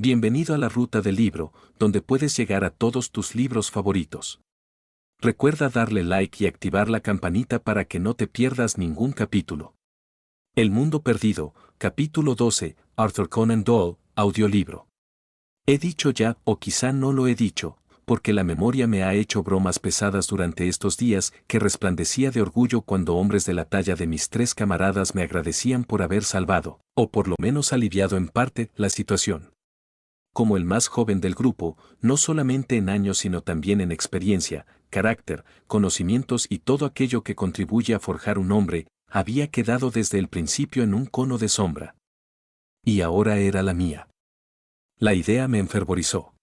Bienvenido a la ruta del libro, donde puedes llegar a todos tus libros favoritos. Recuerda darle like y activar la campanita para que no te pierdas ningún capítulo. El mundo perdido, capítulo 12, Arthur Conan Doyle, audiolibro. He dicho ya, o quizá no lo he dicho, porque la memoria me ha hecho bromas pesadas durante estos días, que resplandecía de orgullo cuando hombres de la talla de mis tres camaradas me agradecían por haber salvado, o por lo menos aliviado en parte, la situación. Como el más joven del grupo, no solamente en años sino también en experiencia, carácter, conocimientos y todo aquello que contribuye a forjar un hombre, había quedado desde el principio en un cono de sombra. Y ahora era la mía. La idea me enfervorizó.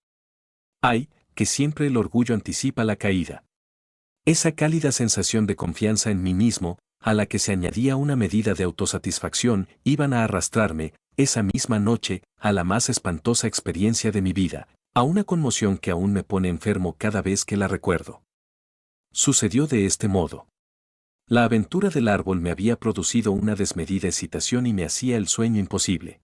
Ay, que siempre el orgullo anticipa la caída. Esa cálida sensación de confianza en mí mismo, a la que se añadía una medida de autosatisfacción, iban a arrastrarme, esa misma noche, a la más espantosa experiencia de mi vida, a una conmoción que aún me pone enfermo cada vez que la recuerdo. Sucedió de este modo. La aventura del árbol me había producido una desmedida excitación y me hacía el sueño imposible.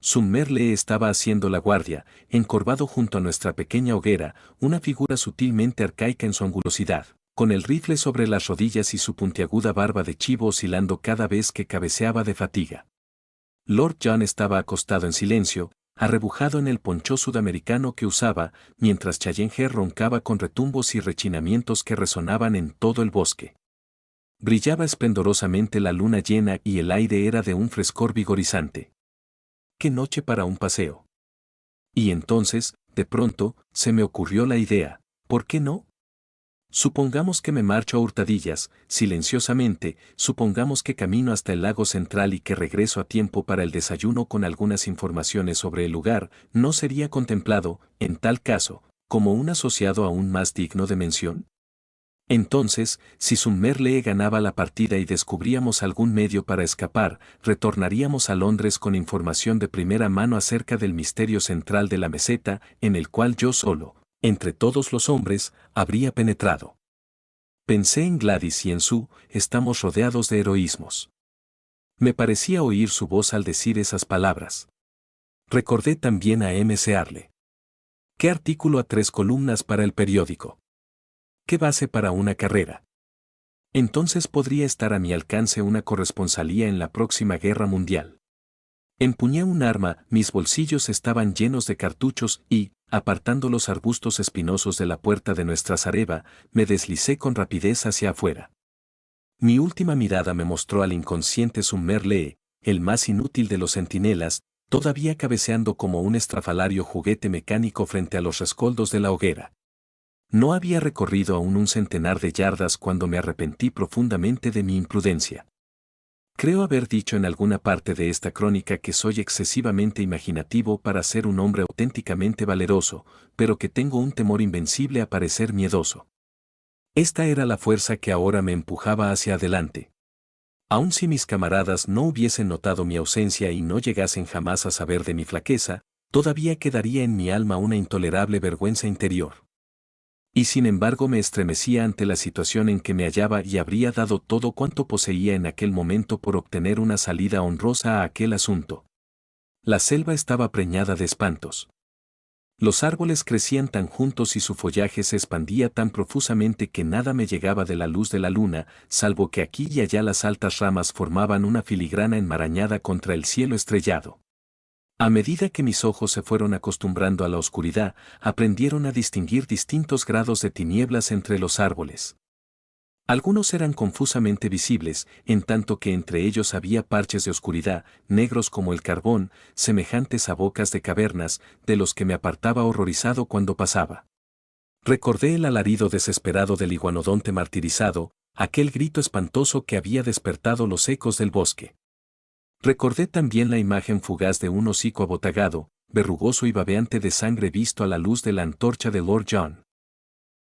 Summerlee estaba haciendo la guardia, encorvado junto a nuestra pequeña hoguera, una figura sutilmente arcaica en su angulosidad, con el rifle sobre las rodillas y su puntiaguda barba de chivo oscilando cada vez que cabeceaba de fatiga. Lord John estaba acostado en silencio, arrebujado en el ponchó sudamericano que usaba, mientras Challenge roncaba con retumbos y rechinamientos que resonaban en todo el bosque. Brillaba esplendorosamente la luna llena y el aire era de un frescor vigorizante. ¡Qué noche para un paseo! Y entonces, de pronto, se me ocurrió la idea, ¿por qué no? Supongamos que me marcho a hurtadillas, silenciosamente, supongamos que camino hasta el lago central y que regreso a tiempo para el desayuno con algunas informaciones sobre el lugar, ¿no sería contemplado, en tal caso, como un asociado aún más digno de mención? Entonces, si Summerlee ganaba la partida y descubríamos algún medio para escapar, retornaríamos a Londres con información de primera mano acerca del misterio central de la meseta, en el cual yo solo, entre todos los hombres, habría penetrado. Pensé en Gladys y en Sue, estamos rodeados de heroísmos. Me parecía oír su voz al decir esas palabras. Recordé también a M. Searle. ¿Qué artículo a 3 columnas para el periódico? ¿Qué base para una carrera? Entonces podría estar a mi alcance una corresponsalía en la próxima guerra mundial. Empuñé un arma, mis bolsillos estaban llenos de cartuchos y, apartando los arbustos espinosos de la puerta de nuestra zareba, me deslicé con rapidez hacia afuera. Mi última mirada me mostró al inconsciente Summerlee, el más inútil de los centinelas, todavía cabeceando como un estrafalario juguete mecánico frente a los rescoldos de la hoguera. No había recorrido aún un centenar de yardas cuando me arrepentí profundamente de mi imprudencia. Creo haber dicho en alguna parte de esta crónica que soy excesivamente imaginativo para ser un hombre auténticamente valeroso, pero que tengo un temor invencible a parecer miedoso. Esta era la fuerza que ahora me empujaba hacia adelante. Aun si mis camaradas no hubiesen notado mi ausencia y no llegasen jamás a saber de mi flaqueza, todavía quedaría en mi alma una intolerable vergüenza interior. Y sin embargo me estremecía ante la situación en que me hallaba y habría dado todo cuanto poseía en aquel momento por obtener una salida honrosa a aquel asunto. La selva estaba preñada de espantos. Los árboles crecían tan juntos y su follaje se expandía tan profusamente que nada me llegaba de la luz de la luna, salvo que aquí y allá las altas ramas formaban una filigrana enmarañada contra el cielo estrellado. A medida que mis ojos se fueron acostumbrando a la oscuridad, aprendieron a distinguir distintos grados de tinieblas entre los árboles. Algunos eran confusamente visibles, en tanto que entre ellos había parches de oscuridad, negros como el carbón, semejantes a bocas de cavernas, de los que me apartaba horrorizado cuando pasaba. Recordé el alarido desesperado del iguanodonte martirizado, aquel grito espantoso que había despertado los ecos del bosque. Recordé también la imagen fugaz de un hocico abotagado, verrugoso y babeante de sangre visto a la luz de la antorcha de Lord John.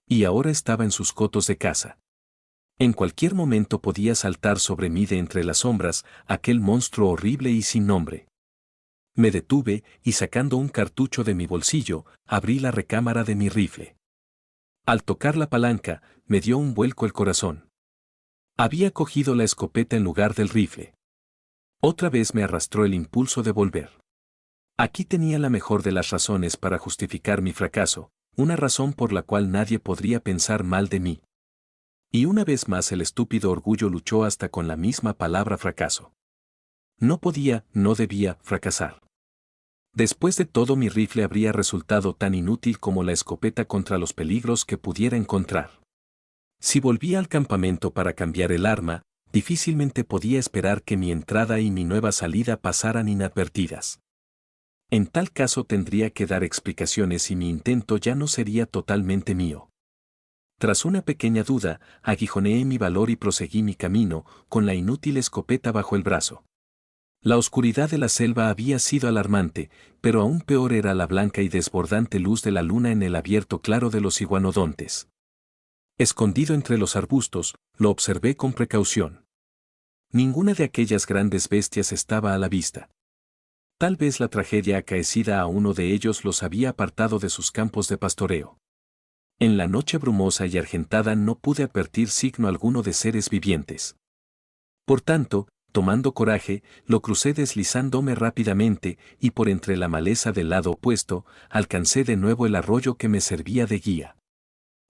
Y ahora estaba en sus cotos de caza. En cualquier momento podía saltar sobre mí de entre las sombras, aquel monstruo horrible y sin nombre. Me detuve y sacando un cartucho de mi bolsillo, abrí la recámara de mi rifle. Al tocar la palanca, me dio un vuelco el corazón. Había cogido la escopeta en lugar del rifle. Otra vez me arrastró el impulso de volver. Aquí tenía la mejor de las razones para justificar mi fracaso, una razón por la cual nadie podría pensar mal de mí. Y una vez más el estúpido orgullo luchó hasta con la misma palabra fracaso. No podía, no debía, fracasar. Después de todo mi rifle habría resultado tan inútil como la escopeta contra los peligros que pudiera encontrar. Si volvía al campamento para cambiar el arma, difícilmente podía esperar que mi entrada y mi nueva salida pasaran inadvertidas. En tal caso tendría que dar explicaciones y mi intento ya no sería totalmente mío. Tras una pequeña duda, aguijoneé mi valor y proseguí mi camino, con la inútil escopeta bajo el brazo. La oscuridad de la selva había sido alarmante, pero aún peor era la blanca y desbordante luz de la luna en el abierto claro de los iguanodontes. Escondido entre los arbustos, lo observé con precaución. Ninguna de aquellas grandes bestias estaba a la vista. Tal vez la tragedia acaecida a uno de ellos los había apartado de sus campos de pastoreo. En la noche brumosa y argentada no pude advertir signo alguno de seres vivientes. Por tanto, tomando coraje, lo crucé deslizándome rápidamente y por entre la maleza del lado opuesto, alcancé de nuevo el arroyo que me servía de guía.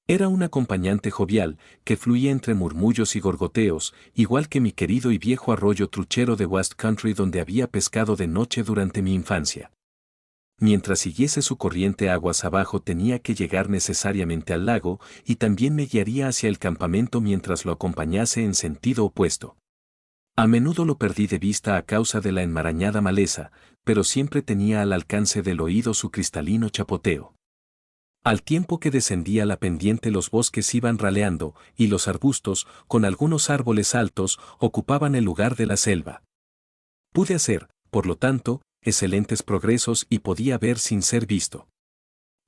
Era un acompañante jovial, que fluía entre murmullos y gorgoteos, igual que mi querido y viejo arroyo truchero de West Country donde había pescado de noche durante mi infancia. Mientras siguiese su corriente aguas abajo tenía que llegar necesariamente al lago, y también me guiaría hacia el campamento mientras lo acompañase en sentido opuesto. A menudo lo perdí de vista a causa de la enmarañada maleza, pero siempre tenía al alcance del oído su cristalino chapoteo. Al tiempo que descendía la pendiente los bosques iban raleando, y los arbustos, con algunos árboles altos, ocupaban el lugar de la selva. Pude hacer, por lo tanto, excelentes progresos y podía ver sin ser visto.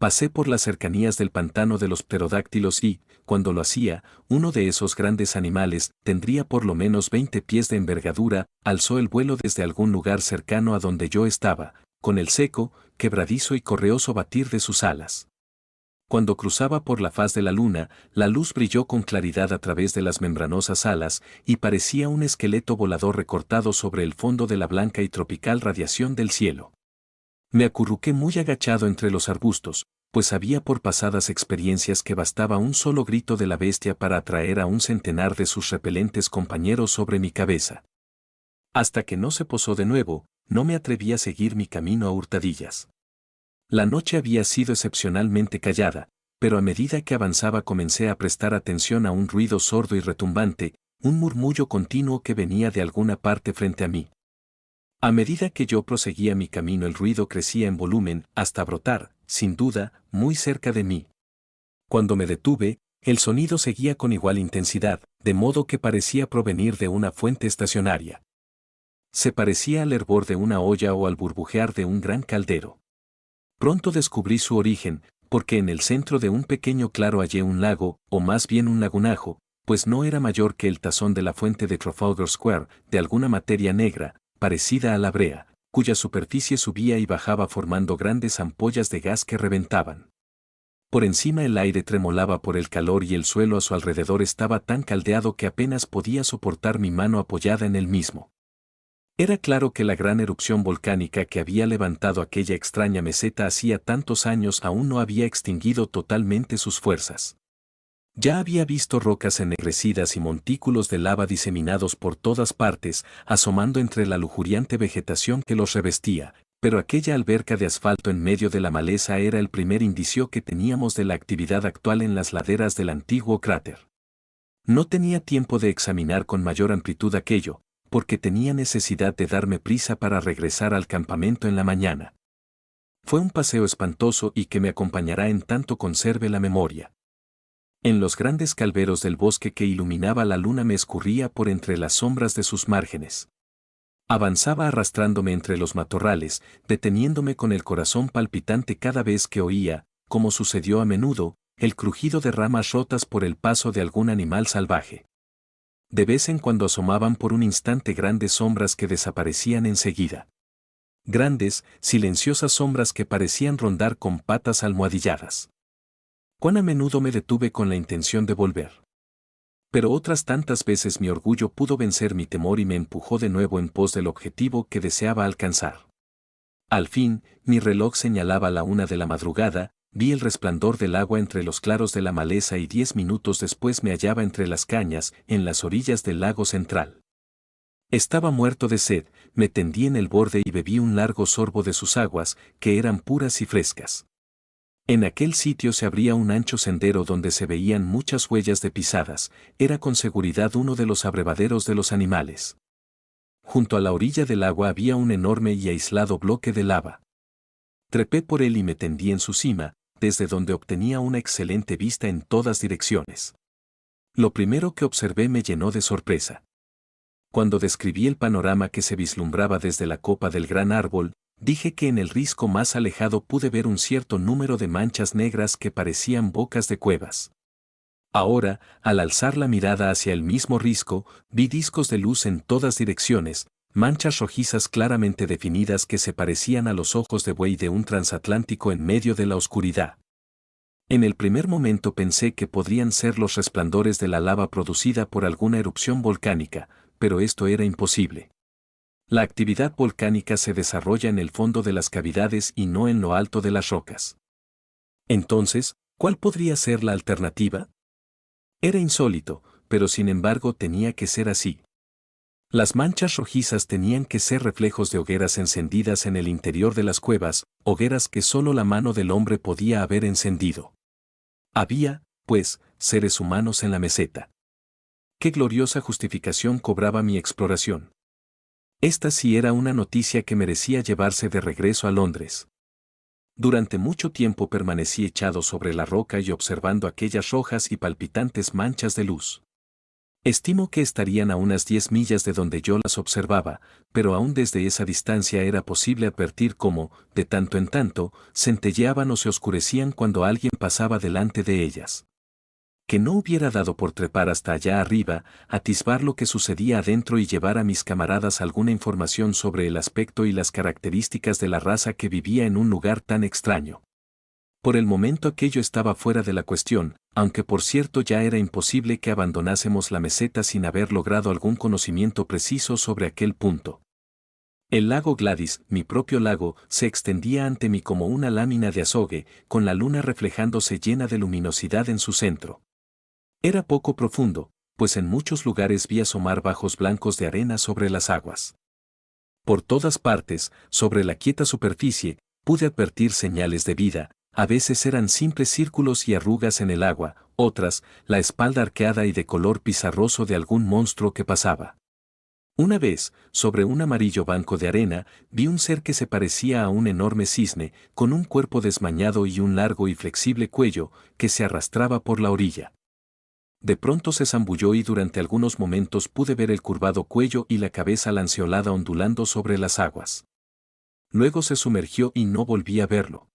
Pasé por las cercanías del pantano de los pterodáctilos y, cuando lo hacía, uno de esos grandes animales, tendría por lo menos 20 pies de envergadura, alzó el vuelo desde algún lugar cercano a donde yo estaba, con el seco, quebradizo y correoso batir de sus alas. Cuando cruzaba por la faz de la luna, la luz brilló con claridad a través de las membranosas alas, y parecía un esqueleto volador recortado sobre el fondo de la blanca y tropical radiación del cielo. Me acurruqué muy agachado entre los arbustos, pues sabía por pasadas experiencias que bastaba un solo grito de la bestia para atraer a un centenar de sus repelentes compañeros sobre mi cabeza. Hasta que no se posó de nuevo, no me atreví a seguir mi camino a hurtadillas. La noche había sido excepcionalmente callada, pero a medida que avanzaba comencé a prestar atención a un ruido sordo y retumbante, un murmullo continuo que venía de alguna parte frente a mí. A medida que yo proseguía mi camino el ruido crecía en volumen hasta brotar, sin duda, muy cerca de mí. Cuando me detuve, el sonido seguía con igual intensidad, de modo que parecía provenir de una fuente estacionaria. Se parecía al hervor de una olla o al burbujear de un gran caldero. Pronto descubrí su origen, porque en el centro de un pequeño claro hallé un lago, o más bien un lagunajo, pues no era mayor que el tazón de la fuente de Trafalgar Square, de alguna materia negra, parecida a la brea, cuya superficie subía y bajaba formando grandes ampollas de gas que reventaban. Por encima el aire tremolaba por el calor y el suelo a su alrededor estaba tan caldeado que apenas podía soportar mi mano apoyada en él mismo. Era claro que la gran erupción volcánica que había levantado aquella extraña meseta hacía tantos años aún no había extinguido totalmente sus fuerzas. Ya había visto rocas ennegrecidas y montículos de lava diseminados por todas partes, asomando entre la lujuriante vegetación que los revestía, pero aquella alberca de asfalto en medio de la maleza era el primer indicio que teníamos de la actividad actual en las laderas del antiguo cráter. No tenía tiempo de examinar con mayor amplitud aquello, porque tenía necesidad de darme prisa para regresar al campamento en la mañana. Fue un paseo espantoso y que me acompañará en tanto conserve la memoria. En los grandes calveros del bosque que iluminaba la luna me escurría por entre las sombras de sus márgenes. Avanzaba arrastrándome entre los matorrales, deteniéndome con el corazón palpitante cada vez que oía, como sucedió a menudo, el crujido de ramas rotas por el paso de algún animal salvaje. De vez en cuando asomaban por un instante grandes sombras que desaparecían enseguida. Grandes, silenciosas sombras que parecían rondar con patas almohadilladas. Cuán a menudo me detuve con la intención de volver. Pero otras tantas veces mi orgullo pudo vencer mi temor y me empujó de nuevo en pos del objetivo que deseaba alcanzar. Al fin, mi reloj señalaba la 1 de la madrugada, vi el resplandor del agua entre los claros de la maleza y 10 minutos después me hallaba entre las cañas, en las orillas del lago central. Estaba muerto de sed, me tendí en el borde y bebí un largo sorbo de sus aguas, que eran puras y frescas. En aquel sitio se abría un ancho sendero donde se veían muchas huellas de pisadas, era con seguridad uno de los abrevaderos de los animales. Junto a la orilla del agua había un enorme y aislado bloque de lava. Trepé por él y me tendí en su cima, desde donde obtenía una excelente vista en todas direcciones. Lo primero que observé me llenó de sorpresa. Cuando describí el panorama que se vislumbraba desde la copa del gran árbol, dije que en el risco más alejado pude ver un cierto número de manchas negras que parecían bocas de cuevas. Ahora, al alzar la mirada hacia el mismo risco, vi discos de luz en todas direcciones, manchas rojizas claramente definidas que se parecían a los ojos de buey de un transatlántico en medio de la oscuridad. En el primer momento pensé que podrían ser los resplandores de la lava producida por alguna erupción volcánica, pero esto era imposible. La actividad volcánica se desarrolla en el fondo de las cavidades y no en lo alto de las rocas. Entonces, ¿cuál podría ser la alternativa? Era insólito, pero sin embargo tenía que ser así. Las manchas rojizas tenían que ser reflejos de hogueras encendidas en el interior de las cuevas, hogueras que solo la mano del hombre podía haber encendido. Había, pues, seres humanos en la meseta. Qué gloriosa justificación cobraba mi exploración. Esta sí era una noticia que merecía llevarse de regreso a Londres. Durante mucho tiempo permanecí echado sobre la roca y observando aquellas rojas y palpitantes manchas de luz. Estimo que estarían a unas 10 millas de donde yo las observaba, pero aún desde esa distancia era posible advertir cómo, de tanto en tanto, centelleaban o se oscurecían cuando alguien pasaba delante de ellas. Que no hubiera dado por trepar hasta allá arriba, atisbar lo que sucedía adentro y llevar a mis camaradas alguna información sobre el aspecto y las características de la raza que vivía en un lugar tan extraño. Por el momento aquello estaba fuera de la cuestión, aunque por cierto ya era imposible que abandonásemos la meseta sin haber logrado algún conocimiento preciso sobre aquel punto. El lago Gladys, mi propio lago, se extendía ante mí como una lámina de azogue, con la luna reflejándose llena de luminosidad en su centro. Era poco profundo, pues en muchos lugares vi asomar bajos blancos de arena sobre las aguas. Por todas partes, sobre la quieta superficie, pude advertir señales de vida, a veces eran simples círculos y arrugas en el agua, otras, la espalda arqueada y de color pizarroso de algún monstruo que pasaba. Una vez, sobre un amarillo banco de arena, vi un ser que se parecía a un enorme cisne, con un cuerpo desmañado y un largo y flexible cuello, que se arrastraba por la orilla. De pronto se zambulló y durante algunos momentos pude ver el curvado cuello y la cabeza lanceolada ondulando sobre las aguas. Luego se sumergió y no volví a verlo.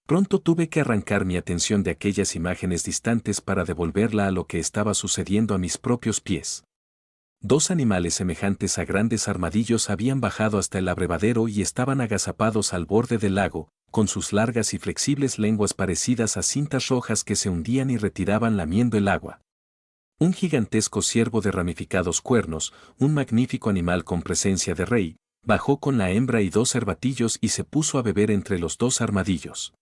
Pronto tuve que arrancar mi atención de aquellas imágenes distantes para devolverla a lo que estaba sucediendo a mis propios pies. 2 animales semejantes a grandes armadillos habían bajado hasta el abrevadero y estaban agazapados al borde del lago, con sus largas y flexibles lenguas parecidas a cintas rojas que se hundían y retiraban lamiendo el agua. Un gigantesco ciervo de ramificados cuernos, un magnífico animal con presencia de rey, bajó con la hembra y 2 cervatillos y se puso a beber entre los 2 armadillos.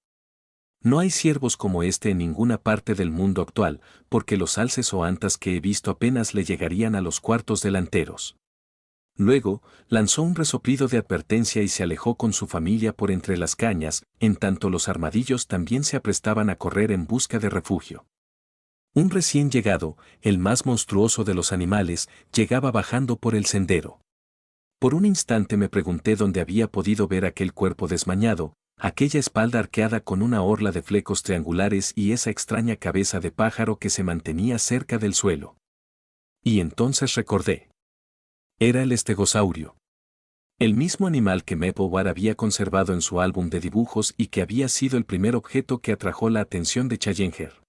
No hay ciervos como este en ninguna parte del mundo actual, porque los alces o antas que he visto apenas le llegarían a los cuartos delanteros. Luego, lanzó un resoplido de advertencia y se alejó con su familia por entre las cañas, en tanto los armadillos también se aprestaban a correr en busca de refugio. Un recién llegado, el más monstruoso de los animales, llegaba bajando por el sendero. Por un instante me pregunté dónde había podido ver aquel cuerpo desmañado, aquella espalda arqueada con una orla de flecos triangulares y esa extraña cabeza de pájaro que se mantenía cerca del suelo. Y entonces recordé. Era el estegosaurio. El mismo animal que Mapplewhite había conservado en su álbum de dibujos y que había sido el primer objeto que atrajo la atención de Challenger.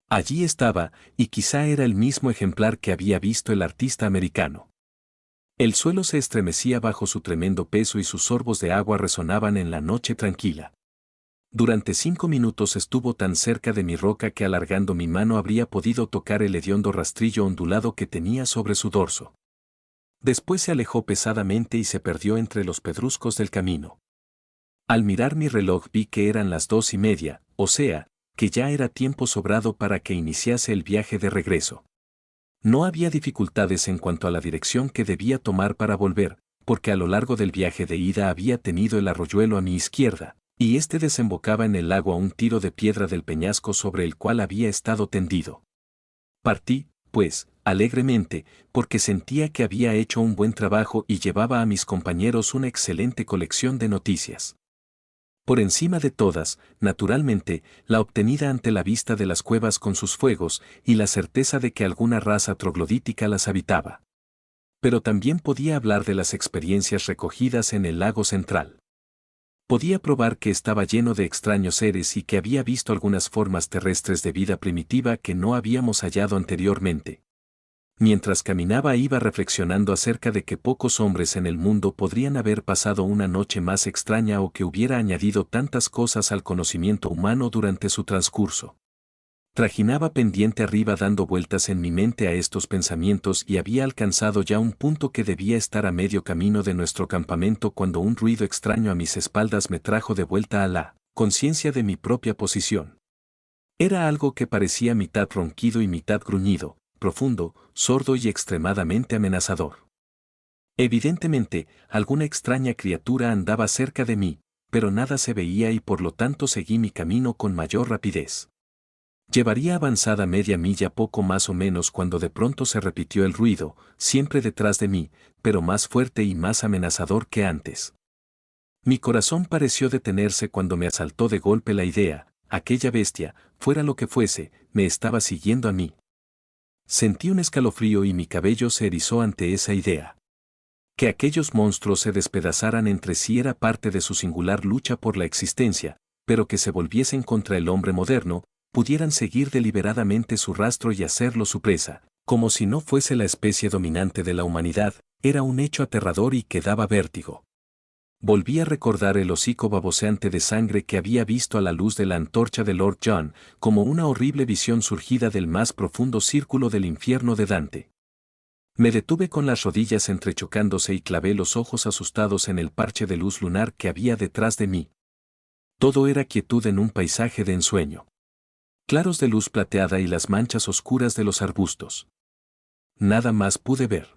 Allí estaba, y quizá era el mismo ejemplar que había visto el artista americano. El suelo se estremecía bajo su tremendo peso y sus sorbos de agua resonaban en la noche tranquila. Durante 5 minutos estuvo tan cerca de mi roca que alargando mi mano habría podido tocar el hediondo rastrillo ondulado que tenía sobre su dorso. Después se alejó pesadamente y se perdió entre los pedruscos del camino. Al mirar mi reloj vi que eran las 2:30, o sea, que ya era tiempo sobrado para que iniciase el viaje de regreso. No había dificultades en cuanto a la dirección que debía tomar para volver, porque a lo largo del viaje de ida había tenido el arroyuelo a mi izquierda, y este desembocaba en el lago a un tiro de piedra del peñasco sobre el cual había estado tendido. Partí, pues, alegremente, porque sentía que había hecho un buen trabajo y llevaba a mis compañeros una excelente colección de noticias. Por encima de todas, naturalmente, la obtenida ante la vista de las cuevas con sus fuegos y la certeza de que alguna raza troglodítica las habitaba. Pero también podía hablar de las experiencias recogidas en el lago central. Podía probar que estaba lleno de extraños seres y que había visto algunas formas terrestres de vida primitiva que no habíamos hallado anteriormente. Mientras caminaba iba reflexionando acerca de que pocos hombres en el mundo podrían haber pasado una noche más extraña o que hubiera añadido tantas cosas al conocimiento humano durante su transcurso. Trajinaba pendiente arriba dando vueltas en mi mente a estos pensamientos y había alcanzado ya un punto que debía estar a medio camino de nuestro campamento cuando un ruido extraño a mis espaldas me trajo de vuelta a la conciencia de mi propia posición. Era algo que parecía mitad ronquido y mitad gruñido, profundo, sordo y extremadamente amenazador. Evidentemente, alguna extraña criatura andaba cerca de mí, pero nada se veía y por lo tanto seguí mi camino con mayor rapidez. Llevaría avanzada media milla poco más o menos cuando de pronto se repitió el ruido, siempre detrás de mí, pero más fuerte y más amenazador que antes. Mi corazón pareció detenerse cuando me asaltó de golpe la idea, aquella bestia, fuera lo que fuese, me estaba siguiendo a mí. Sentí un escalofrío y mi cabello se erizó ante esa idea. Que aquellos monstruos se despedazaran entre sí era parte de su singular lucha por la existencia, pero que se volviesen contra el hombre moderno, pudieran seguir deliberadamente su rastro y hacerlo su presa, como si no fuese la especie dominante de la humanidad, era un hecho aterrador y que daba vértigo. Volví a recordar el hocico baboseante de sangre que había visto a la luz de la antorcha de Lord John, como una horrible visión surgida del más profundo círculo del infierno de Dante. Me detuve con las rodillas entrechocándose y clavé los ojos asustados en el parche de luz lunar que había detrás de mí. Todo era quietud en un paisaje de ensueño. Claros de luz plateada y las manchas oscuras de los arbustos. Nada más pude ver.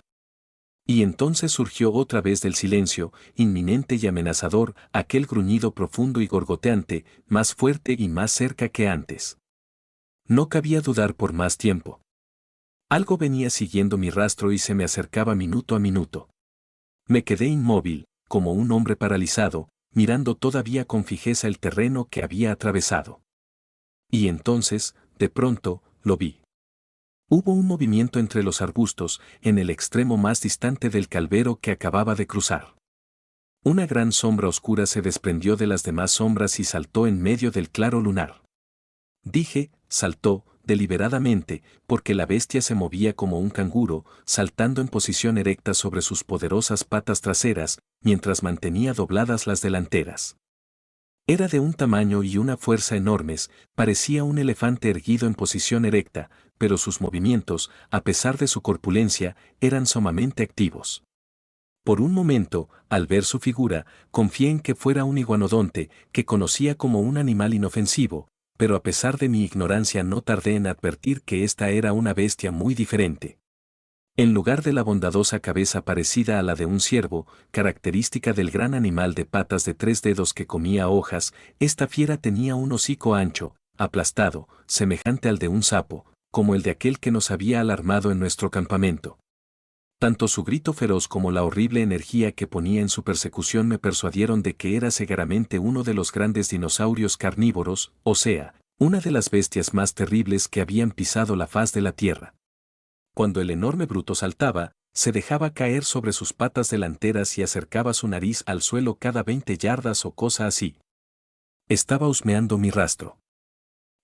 Y entonces surgió otra vez del silencio, inminente y amenazador, aquel gruñido profundo y gorgoteante, más fuerte y más cerca que antes. No cabía dudar por más tiempo. Algo venía siguiendo mi rastro y se me acercaba minuto a minuto. Me quedé inmóvil, como un hombre paralizado, mirando todavía con fijeza el terreno que había atravesado. Y entonces, de pronto, lo vi. Hubo un movimiento entre los arbustos, en el extremo más distante del calvero que acababa de cruzar. Una gran sombra oscura se desprendió de las demás sombras y saltó en medio del claro lunar. Dije, saltó, deliberadamente, porque la bestia se movía como un canguro, saltando en posición erecta sobre sus poderosas patas traseras, mientras mantenía dobladas las delanteras. Era de un tamaño y una fuerza enormes, parecía un elefante erguido en posición erecta, pero sus movimientos, a pesar de su corpulencia, eran sumamente activos. Por un momento, al ver su figura, confié en que fuera un iguanodonte, que conocía como un animal inofensivo, pero a pesar de mi ignorancia no tardé en advertir que esta era una bestia muy diferente. En lugar de la bondadosa cabeza parecida a la de un ciervo, característica del gran animal de patas de 3 dedos que comía hojas, esta fiera tenía un hocico ancho, aplastado, semejante al de un sapo, como el de aquel que nos había alarmado en nuestro campamento. Tanto su grito feroz como la horrible energía que ponía en su persecución me persuadieron de que era seguramente uno de los grandes dinosaurios carnívoros, o sea, una de las bestias más terribles que habían pisado la faz de la tierra. Cuando el enorme bruto saltaba, se dejaba caer sobre sus patas delanteras y acercaba su nariz al suelo cada 20 yardas o cosa así. Estaba husmeando mi rastro.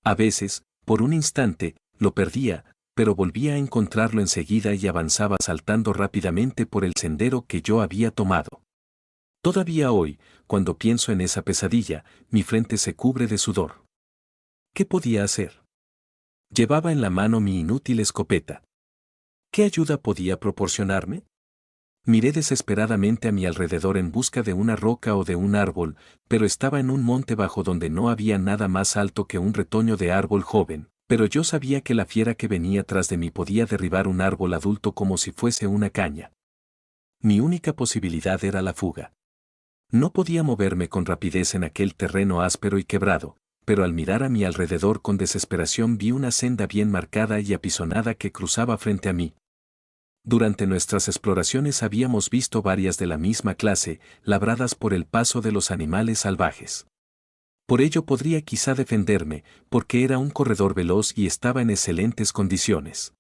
A veces, por un instante, lo perdía, pero volvía a encontrarlo enseguida y avanzaba saltando rápidamente por el sendero que yo había tomado. Todavía hoy, cuando pienso en esa pesadilla, mi frente se cubre de sudor. ¿Qué podía hacer? Llevaba en la mano mi inútil escopeta. ¿Qué ayuda podía proporcionarme? Miré desesperadamente a mi alrededor en busca de una roca o de un árbol, pero estaba en un monte bajo donde no había nada más alto que un retoño de árbol joven, pero yo sabía que la fiera que venía tras de mí podía derribar un árbol adulto como si fuese una caña. Mi única posibilidad era la fuga. No podía moverme con rapidez en aquel terreno áspero y quebrado, pero al mirar a mi alrededor con desesperación vi una senda bien marcada y apisonada que cruzaba frente a mí. Durante nuestras exploraciones habíamos visto varias de la misma clase, labradas por el paso de los animales salvajes. Por ello podría quizá defenderme, porque era un corredor veloz y estaba en excelentes condiciones.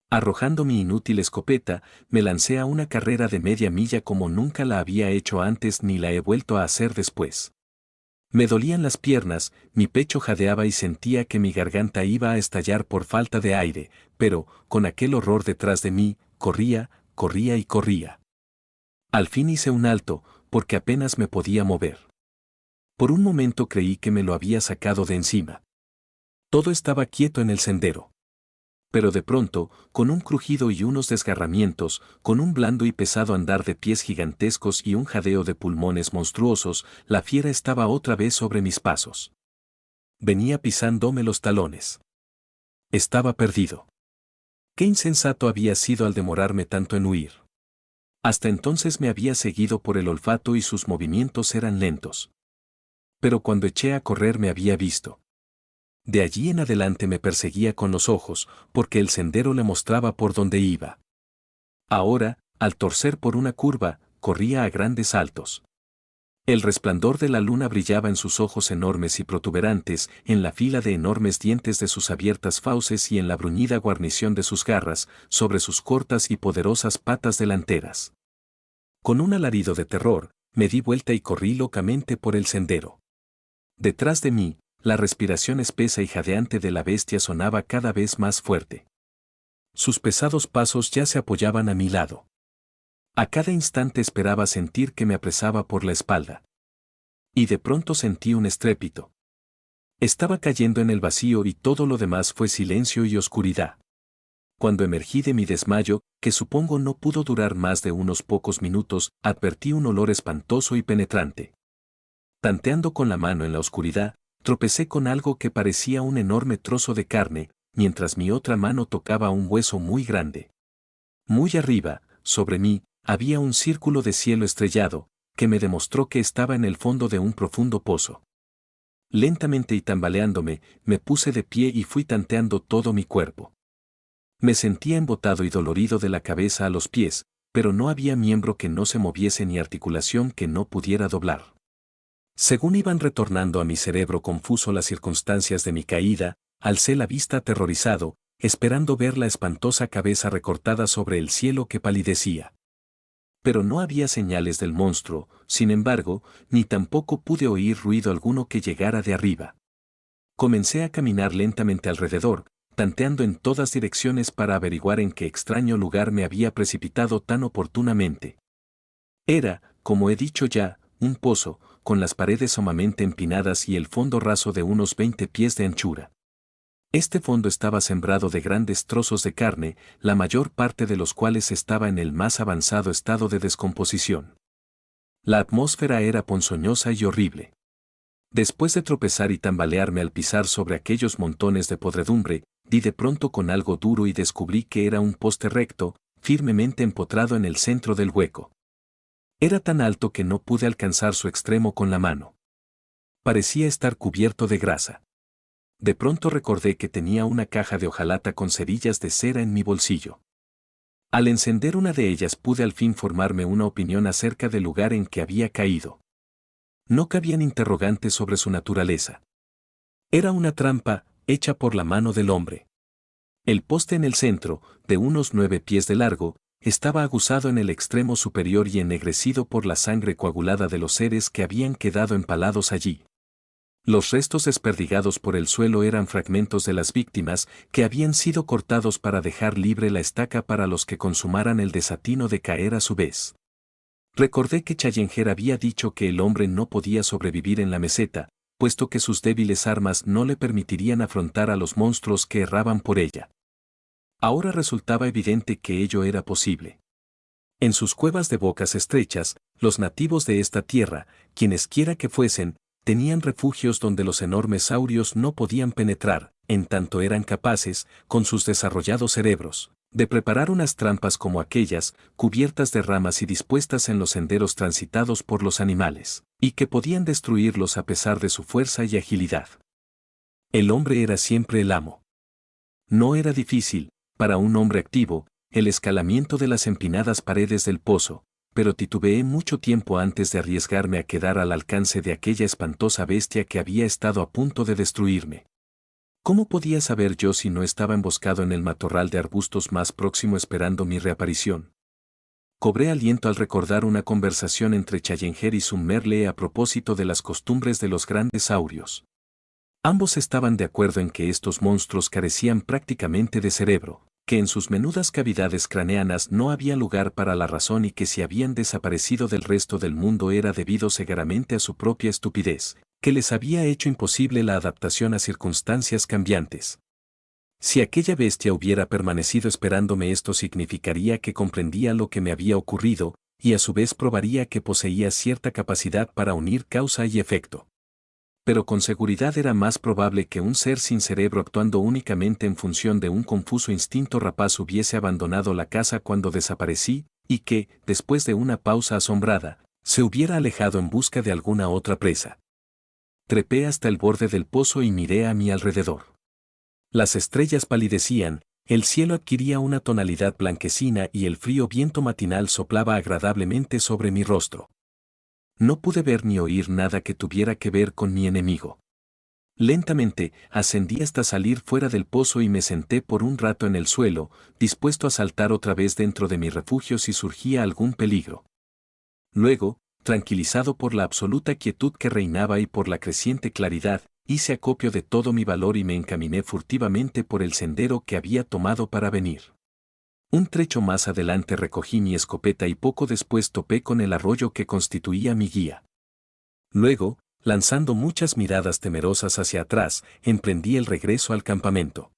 Arrojando mi inútil escopeta, me lancé a una carrera de media milla como nunca la había hecho antes ni la he vuelto a hacer después. Me dolían las piernas, mi pecho jadeaba y sentía que mi garganta iba a estallar por falta de aire, pero, con aquel horror detrás de mí, corría, corría y corría. Al fin hice un alto, porque apenas me podía mover. Por un momento creí que me lo había sacado de encima. Todo estaba quieto en el sendero. Pero de pronto, con un crujido y unos desgarramientos, con un blando y pesado andar de pies gigantescos y un jadeo de pulmones monstruosos, la fiera estaba otra vez sobre mis pasos. Venía pisándome los talones. Estaba perdido. Qué insensato había sido al demorarme tanto en huir. Hasta entonces me había seguido por el olfato y sus movimientos eran lentos. Pero cuando eché a correr me había visto. De allí en adelante me perseguía con los ojos, porque el sendero le mostraba por dónde iba. Ahora, al torcer por una curva, corría a grandes saltos. El resplandor de la luna brillaba en sus ojos enormes y protuberantes, en la fila de enormes dientes de sus abiertas fauces y en la bruñida guarnición de sus garras, sobre sus cortas y poderosas patas delanteras. Con un alarido de terror, me di vuelta y corrí locamente por el sendero. Detrás de mí, la respiración espesa y jadeante de la bestia sonaba cada vez más fuerte. Sus pesados pasos ya se apoyaban a mi lado. A cada instante esperaba sentir que me apresaba por la espalda. Y de pronto sentí un estrépito. Estaba cayendo en el vacío y todo lo demás fue silencio y oscuridad. Cuando emergí de mi desmayo, que supongo no pudo durar más de unos pocos minutos, advertí un olor espantoso y penetrante. Tanteando con la mano en la oscuridad, tropecé con algo que parecía un enorme trozo de carne, mientras mi otra mano tocaba un hueso muy grande. Muy arriba, sobre mí, había un círculo de cielo estrellado, que me demostró que estaba en el fondo de un profundo pozo. Lentamente y tambaleándome, me puse de pie y fui tanteando todo mi cuerpo. Me sentía embotado y dolorido de la cabeza a los pies, pero no había miembro que no se moviese ni articulación que no pudiera doblar. Según iban retornando a mi cerebro confuso las circunstancias de mi caída, alcé la vista aterrorizado, esperando ver la espantosa cabeza recortada sobre el cielo que palidecía. Pero no había señales del monstruo, sin embargo, ni tampoco pude oír ruido alguno que llegara de arriba. Comencé a caminar lentamente alrededor, tanteando en todas direcciones para averiguar en qué extraño lugar me había precipitado tan oportunamente. Era, como he dicho ya, un pozo, con las paredes sumamente empinadas y el fondo raso de unos 20 pies de anchura. Este fondo estaba sembrado de grandes trozos de carne, la mayor parte de los cuales estaba en el más avanzado estado de descomposición. La atmósfera era ponzoñosa y horrible. Después de tropezar y tambalearme al pisar sobre aquellos montones de podredumbre, di de pronto con algo duro y descubrí que era un poste recto, firmemente empotrado en el centro del hueco. Era tan alto que no pude alcanzar su extremo con la mano. Parecía estar cubierto de grasa. De pronto recordé que tenía una caja de hojalata con cerillas de cera en mi bolsillo. Al encender una de ellas pude al fin formarme una opinión acerca del lugar en que había caído. No cabían interrogantes sobre su naturaleza. Era una trampa, hecha por la mano del hombre. El poste en el centro, de unos 9 pies de largo, estaba aguzado en el extremo superior y ennegrecido por la sangre coagulada de los seres que habían quedado empalados allí. Los restos desperdigados por el suelo eran fragmentos de las víctimas que habían sido cortados para dejar libre la estaca para los que consumaran el desatino de caer a su vez. Recordé que Challenger había dicho que el hombre no podía sobrevivir en la meseta, puesto que sus débiles armas no le permitirían afrontar a los monstruos que erraban por ella. Ahora resultaba evidente que ello era posible. En sus cuevas de bocas estrechas, los nativos de esta tierra, quienesquiera que fuesen, tenían refugios donde los enormes saurios no podían penetrar, en tanto eran capaces, con sus desarrollados cerebros, de preparar unas trampas como aquellas, cubiertas de ramas y dispuestas en los senderos transitados por los animales, y que podían destruirlos a pesar de su fuerza y agilidad. El hombre era siempre el amo. No era difícil, para un hombre activo, el escalamiento de las empinadas paredes del pozo, pero titubeé mucho tiempo antes de arriesgarme a quedar al alcance de aquella espantosa bestia que había estado a punto de destruirme. ¿Cómo podía saber yo si no estaba emboscado en el matorral de arbustos más próximo esperando mi reaparición? Cobré aliento al recordar una conversación entre Challenger y Summerlee a propósito de las costumbres de los grandes saurios. Ambos estaban de acuerdo en que estos monstruos carecían prácticamente de cerebro, que en sus menudas cavidades craneanas no había lugar para la razón y que si habían desaparecido del resto del mundo era debido cegaramente a su propia estupidez, que les había hecho imposible la adaptación a circunstancias cambiantes. Si aquella bestia hubiera permanecido esperándome, esto significaría que comprendía lo que me había ocurrido, y a su vez probaría que poseía cierta capacidad para unir causa y efecto. Pero con seguridad era más probable que un ser sin cerebro actuando únicamente en función de un confuso instinto rapaz hubiese abandonado la casa cuando desaparecí, y que, después de una pausa asombrada, se hubiera alejado en busca de alguna otra presa. Trepé hasta el borde del pozo y miré a mi alrededor. Las estrellas palidecían, el cielo adquiría una tonalidad blanquecina y el frío viento matinal soplaba agradablemente sobre mi rostro. No pude ver ni oír nada que tuviera que ver con mi enemigo. Lentamente, ascendí hasta salir fuera del pozo y me senté por un rato en el suelo, dispuesto a saltar otra vez dentro de mi refugio si surgía algún peligro. Luego, tranquilizado por la absoluta quietud que reinaba y por la creciente claridad, hice acopio de todo mi valor y me encaminé furtivamente por el sendero que había tomado para venir. Un trecho más adelante recogí mi escopeta y poco después topé con el arroyo que constituía mi guía. Luego, lanzando muchas miradas temerosas hacia atrás, emprendí el regreso al campamento.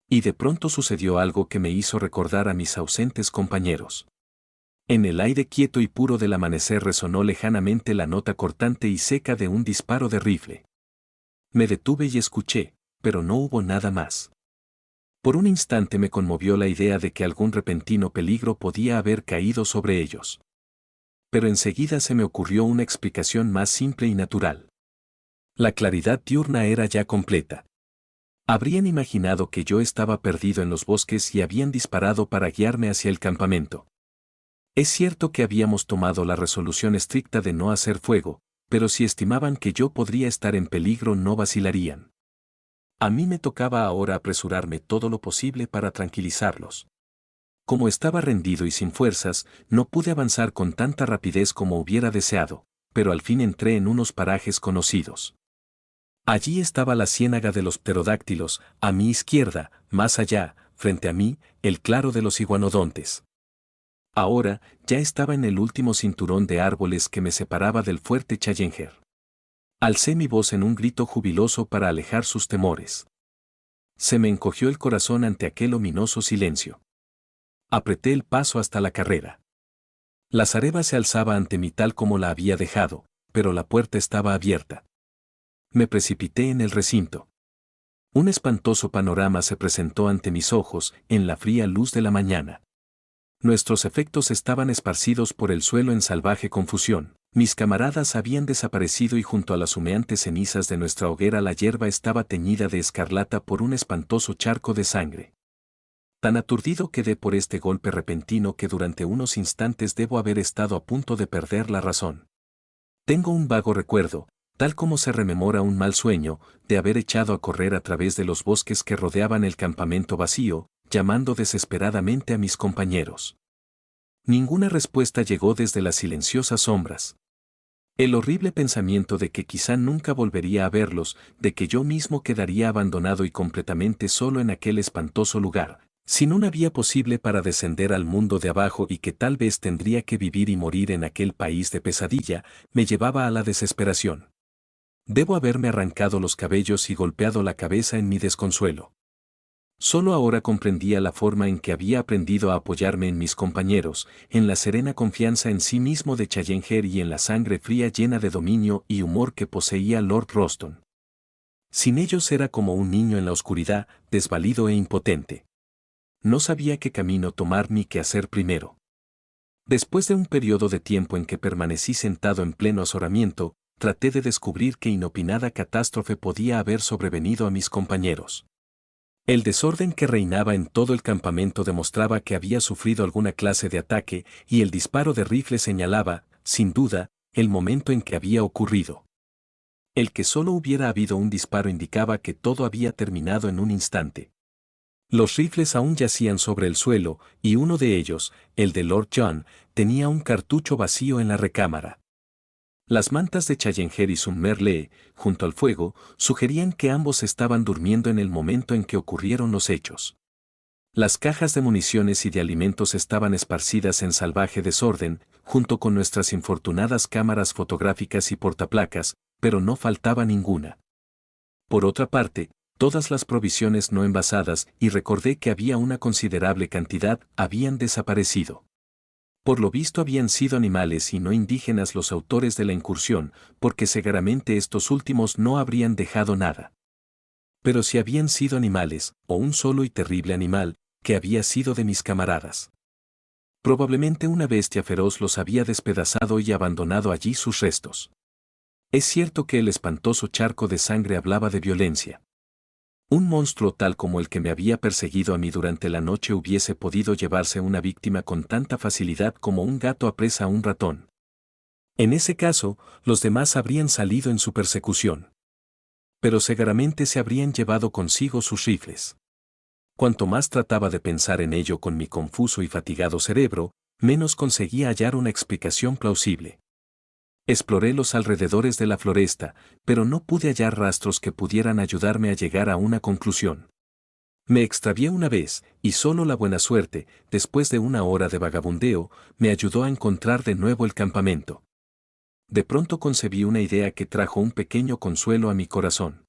Y de pronto sucedió algo que me hizo recordar a mis ausentes compañeros. En el aire quieto y puro del amanecer resonó lejanamente la nota cortante y seca de un disparo de rifle. Me detuve y escuché, pero no hubo nada más. Por un instante me conmovió la idea de que algún repentino peligro podía haber caído sobre ellos. Pero enseguida se me ocurrió una explicación más simple y natural. La claridad diurna era ya completa. Habrían imaginado que yo estaba perdido en los bosques y habían disparado para guiarme hacia el campamento. Es cierto que habíamos tomado la resolución estricta de no hacer fuego, pero si estimaban que yo podría estar en peligro no vacilarían. A mí me tocaba ahora apresurarme todo lo posible para tranquilizarlos. Como estaba rendido y sin fuerzas, no pude avanzar con tanta rapidez como hubiera deseado, pero al fin entré en unos parajes conocidos. Allí estaba la ciénaga de los pterodáctilos, a mi izquierda, más allá, frente a mí, el claro de los iguanodontes. Ahora, ya estaba en el último cinturón de árboles que me separaba del fuerte Challenger. Alcé mi voz en un grito jubiloso para alejar sus temores. Se me encogió el corazón ante aquel ominoso silencio. Apreté el paso hasta la carrera. La zareba se alzaba ante mí tal como la había dejado, pero la puerta estaba abierta. Me precipité en el recinto. Un espantoso panorama se presentó ante mis ojos, en la fría luz de la mañana. Nuestros efectos estaban esparcidos por el suelo en salvaje confusión. Mis camaradas habían desaparecido y junto a las humeantes cenizas de nuestra hoguera la hierba estaba teñida de escarlata por un espantoso charco de sangre. Tan aturdido quedé por este golpe repentino que durante unos instantes debo haber estado a punto de perder la razón. Tengo un vago recuerdo, tal como se rememora un mal sueño, de haber echado a correr a través de los bosques que rodeaban el campamento vacío, llamando desesperadamente a mis compañeros. Ninguna respuesta llegó desde las silenciosas sombras. El horrible pensamiento de que quizá nunca volvería a verlos, de que yo mismo quedaría abandonado y completamente solo en aquel espantoso lugar, sin una vía posible para descender al mundo de abajo y que tal vez tendría que vivir y morir en aquel país de pesadilla, me llevaba a la desesperación. Debo haberme arrancado los cabellos y golpeado la cabeza en mi desconsuelo. Solo ahora comprendía la forma en que había aprendido a apoyarme en mis compañeros, en la serena confianza en sí mismo de Challenger y en la sangre fría llena de dominio y humor que poseía Lord Roston. Sin ellos era como un niño en la oscuridad, desvalido e impotente. No sabía qué camino tomar ni qué hacer primero. Después de un periodo de tiempo en que permanecí sentado en pleno azoramiento, traté de descubrir qué inopinada catástrofe podía haber sobrevenido a mis compañeros. El desorden que reinaba en todo el campamento demostraba que había sufrido alguna clase de ataque, y el disparo de rifle señalaba, sin duda, el momento en que había ocurrido. El que solo hubiera habido un disparo indicaba que todo había terminado en un instante. Los rifles aún yacían sobre el suelo, y uno de ellos, el de Lord John, tenía un cartucho vacío en la recámara. Las mantas de Challenger y Summerlee, junto al fuego, sugerían que ambos estaban durmiendo en el momento en que ocurrieron los hechos. Las cajas de municiones y de alimentos estaban esparcidas en salvaje desorden, junto con nuestras infortunadas cámaras fotográficas y portaplacas, pero no faltaba ninguna. Por otra parte, todas las provisiones no envasadas, y recordé que había una considerable cantidad, habían desaparecido. Por lo visto habían sido animales y no indígenas los autores de la incursión, porque seguramente estos últimos no habrían dejado nada. Pero si habían sido animales, o un solo y terrible animal, que había sido de mis camaradas. Probablemente una bestia feroz los había despedazado y abandonado allí sus restos. Es cierto que el espantoso charco de sangre hablaba de violencia. Un monstruo tal como el que me había perseguido a mí durante la noche hubiese podido llevarse una víctima con tanta facilidad como un gato apresa a un ratón. En ese caso, los demás habrían salido en su persecución. Pero seguramente se habrían llevado consigo sus rifles. Cuanto más trataba de pensar en ello con mi confuso y fatigado cerebro, menos conseguía hallar una explicación plausible. Exploré los alrededores de la floresta, pero no pude hallar rastros que pudieran ayudarme a llegar a una conclusión. Me extravié una vez, y solo la buena suerte, después de una hora de vagabundeo, me ayudó a encontrar de nuevo el campamento. De pronto concebí una idea que trajo un pequeño consuelo a mi corazón.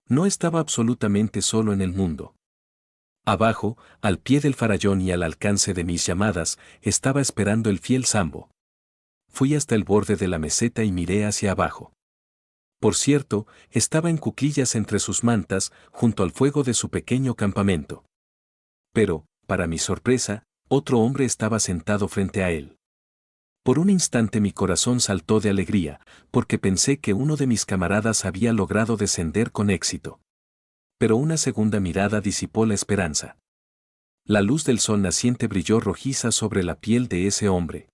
No estaba absolutamente solo en el mundo. Abajo, al pie del farallón y al alcance de mis llamadas, estaba esperando el fiel Sambo. Fui hasta el borde de la meseta y miré hacia abajo. Por cierto, estaba en cuclillas entre sus mantas, junto al fuego de su pequeño campamento. Pero, para mi sorpresa, otro hombre estaba sentado frente a él. Por un instante mi corazón saltó de alegría, porque pensé que uno de mis camaradas había logrado descender con éxito. Pero una segunda mirada disipó la esperanza. La luz del sol naciente brilló rojiza sobre la piel de ese hombre.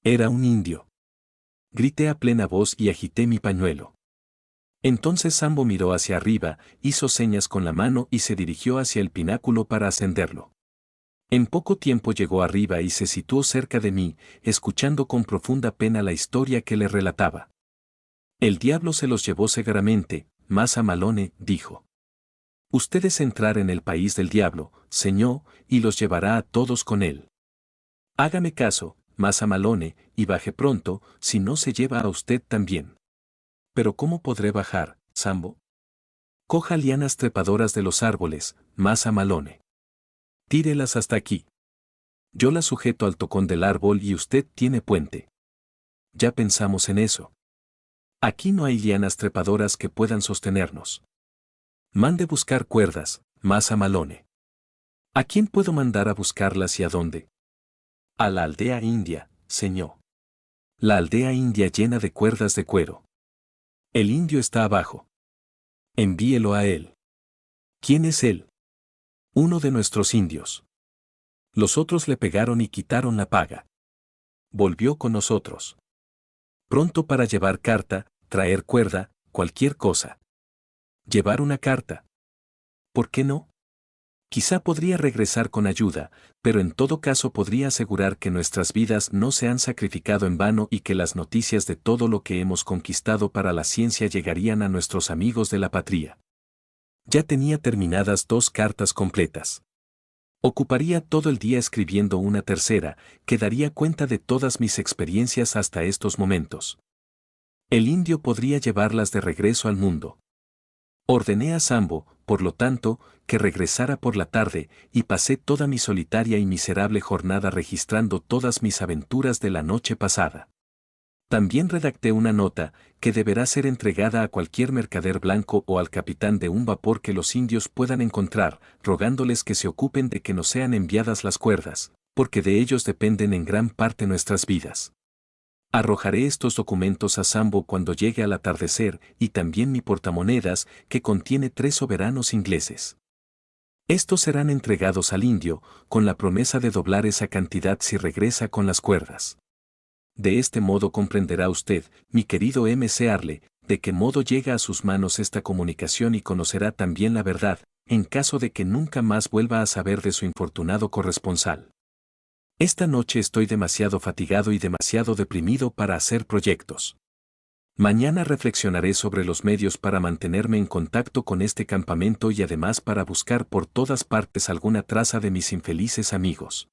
Era un indio. Grité a plena voz y agité mi pañuelo. Entonces Sambo miró hacia arriba, hizo señas con la mano y se dirigió hacia el pináculo para ascenderlo. En poco tiempo llegó arriba y se situó cerca de mí, escuchando con profunda pena la historia que le relataba. El diablo se los llevó seguramente, Massa Malone, dijo. Ustedes entrar en el país del diablo, señor, y los llevará a todos con él. Hágame caso, Massa Malone, y baje pronto, si no se lleva a usted también. Pero ¿cómo podré bajar, Sambo? Coja lianas trepadoras de los árboles, Massa Malone. Tírelas hasta aquí. Yo las sujeto al tocón del árbol y usted tiene puente. Ya pensamos en eso. Aquí no hay lianas trepadoras que puedan sostenernos. Mande buscar cuerdas, Massa Malone. ¿A quién puedo mandar a buscarlas y a dónde? A la aldea india, señor. La aldea india llena de cuerdas de cuero. El indio está abajo. Envíelo a él. ¿Quién es él? Uno de nuestros indios. Los otros le pegaron y quitaron la paga. Volvió con nosotros. Pronto para llevar carta, traer cuerda, cualquier cosa. Llevar una carta. ¿Por qué no? Quizá podría regresar con ayuda, pero en todo caso podría asegurar que nuestras vidas no se han sacrificado en vano y que las noticias de todo lo que hemos conquistado para la ciencia llegarían a nuestros amigos de la patria. Ya tenía terminadas 2 cartas completas. Ocuparía todo el día escribiendo una tercera, que daría cuenta de todas mis experiencias hasta estos momentos. El indio podría llevarlas de regreso al mundo. Ordené a Sambo, por lo tanto, que regresara por la tarde, y pasé toda mi solitaria y miserable jornada registrando todas mis aventuras de la noche pasada. También redacté una nota, que deberá ser entregada a cualquier mercader blanco o al capitán de un vapor que los indios puedan encontrar, rogándoles que se ocupen de que nos sean enviadas las cuerdas, porque de ellos dependen en gran parte nuestras vidas. Arrojaré estos documentos a Sambo cuando llegue al atardecer y también mi portamonedas, que contiene 3 soberanos ingleses. Estos serán entregados al indio, con la promesa de doblar esa cantidad si regresa con las cuerdas. De este modo comprenderá usted, mi querido M.C. Arle, de qué modo llega a sus manos esta comunicación y conocerá también la verdad, en caso de que nunca más vuelva a saber de su infortunado corresponsal. Esta noche estoy demasiado fatigado y demasiado deprimido para hacer proyectos. Mañana reflexionaré sobre los medios para mantenerme en contacto con este campamento y además para buscar por todas partes alguna traza de mis infelices amigos.